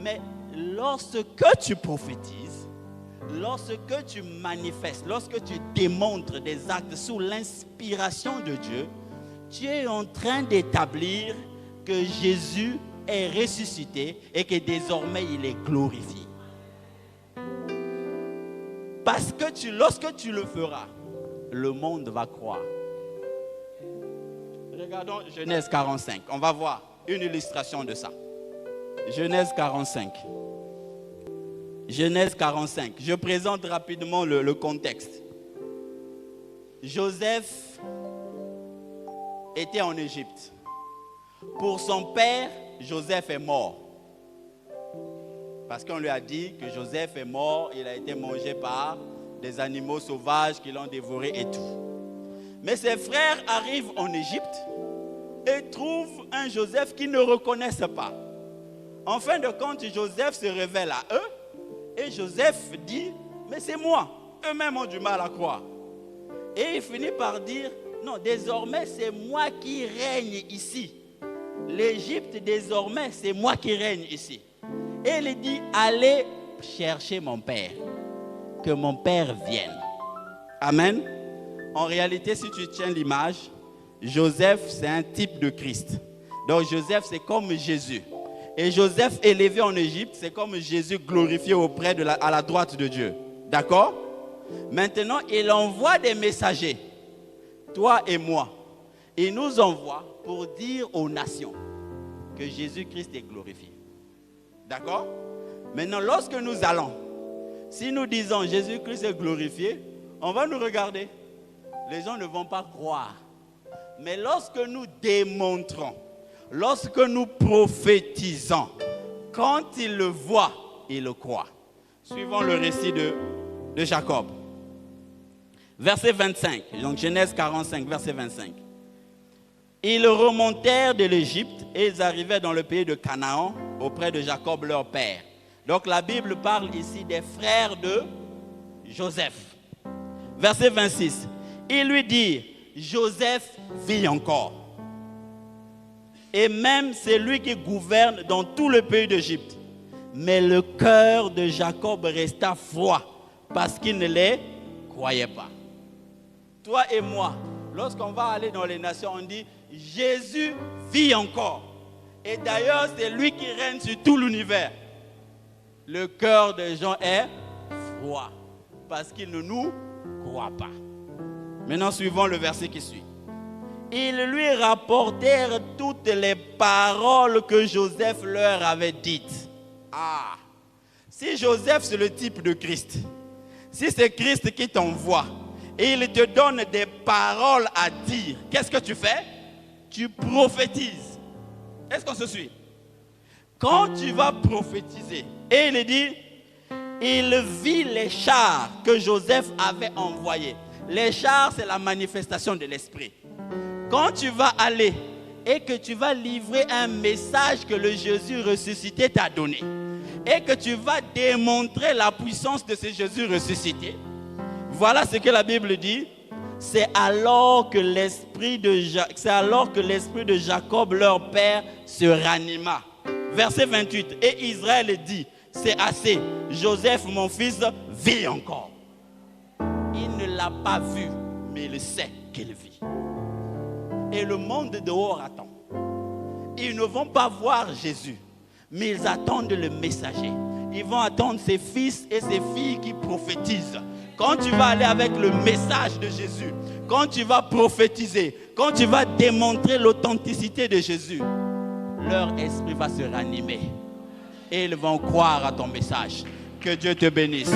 Mais lorsque tu prophétises, lorsque tu manifestes, lorsque tu démontres des actes sous l'inspiration de Dieu, tu es en train d'établir que Jésus est ressuscité et que désormais il est glorifié. Parce que lorsque tu le feras, le monde va croire. Regardons Genèse 45. On va voir une illustration de ça. Genèse 45. Genèse 45. Je présente rapidement le contexte. Joseph était en Égypte. Pour son père, Joseph est mort. Parce qu'on lui a dit que Joseph est mort, il a été mangé par des animaux sauvages qui l'ont dévoré et tout. Mais ses frères arrivent en Égypte et trouvent un Joseph qu'ils ne reconnaissent pas. En fin de compte, Joseph se révèle à eux et Joseph dit, mais c'est moi. Eux-mêmes ont du mal à croire. Et il finit par dire, non, désormais c'est moi qui règne ici. L'Égypte, désormais, c'est moi qui règne ici. Et il dit, allez chercher mon père. Que mon père vienne. Amen. En réalité, si tu tiens l'image, Joseph, c'est un type de Christ. Donc Joseph, c'est comme Jésus. Et Joseph, élevé en Égypte, c'est comme Jésus glorifié auprès à la droite de Dieu. D'accord? Maintenant, il envoie des messagers, toi et moi. Il nous envoie pour dire aux nations que Jésus-Christ est glorifié. D'accord? Maintenant, lorsque nous allons, si nous disons Jésus-Christ est glorifié, on va nous regarder. Les gens ne vont pas croire. Mais lorsque nous démontrons, lorsque nous prophétisons, quand ils le voient, ils le croient. Suivons le récit de Jacob. Verset 25, donc Genèse 45, verset 25. Ils remontèrent de l'Égypte et ils arrivaient dans le pays de Canaan auprès de Jacob leur père. Donc la Bible parle ici des frères de Joseph. Verset 26. Ils lui dirent, Joseph vit encore. Et même c'est lui qui gouverne dans tout le pays d'Égypte. Mais le cœur de Jacob resta froid parce qu'il ne les croyait pas. Toi et moi, lorsqu'on va aller dans les nations, on dit Jésus vit encore. Et d'ailleurs, c'est lui qui règne sur tout l'univers. Le cœur des gens est froid parce qu'ils ne nous croient pas. Maintenant, suivons le verset qui suit. Ils lui rapportèrent toutes les paroles que Joseph leur avait dites. Ah, si Joseph c'est le type de Christ, si c'est Christ qui t'envoie et il te donne des paroles à dire, qu'est-ce que tu fais? Tu prophétises. Est-ce qu'on se suit? Quand tu vas prophétiser, et il dit, il vit les chars que Joseph avait envoyés. Les chars, c'est la manifestation de l'esprit. Quand tu vas aller et que tu vas livrer un message que le Jésus ressuscité t'a donné, et que tu vas démontrer la puissance de ce Jésus ressuscité, voilà ce que la Bible dit. C'est alors que l'esprit de Jacob, leur père, se ranima. Verset 28. Et Israël dit, c'est assez. Joseph, mon fils, vit encore. Il ne l'a pas vu, mais il sait qu'il vit. Et le monde dehors attend. Ils ne vont pas voir Jésus, mais ils attendent le messager. Ils vont attendre ses fils et ses filles qui prophétisent. Quand tu vas aller avec le message de Jésus, quand tu vas prophétiser, quand tu vas démontrer l'authenticité de Jésus, leur esprit va se ranimer. Et ils vont croire à ton message. Que Dieu te bénisse.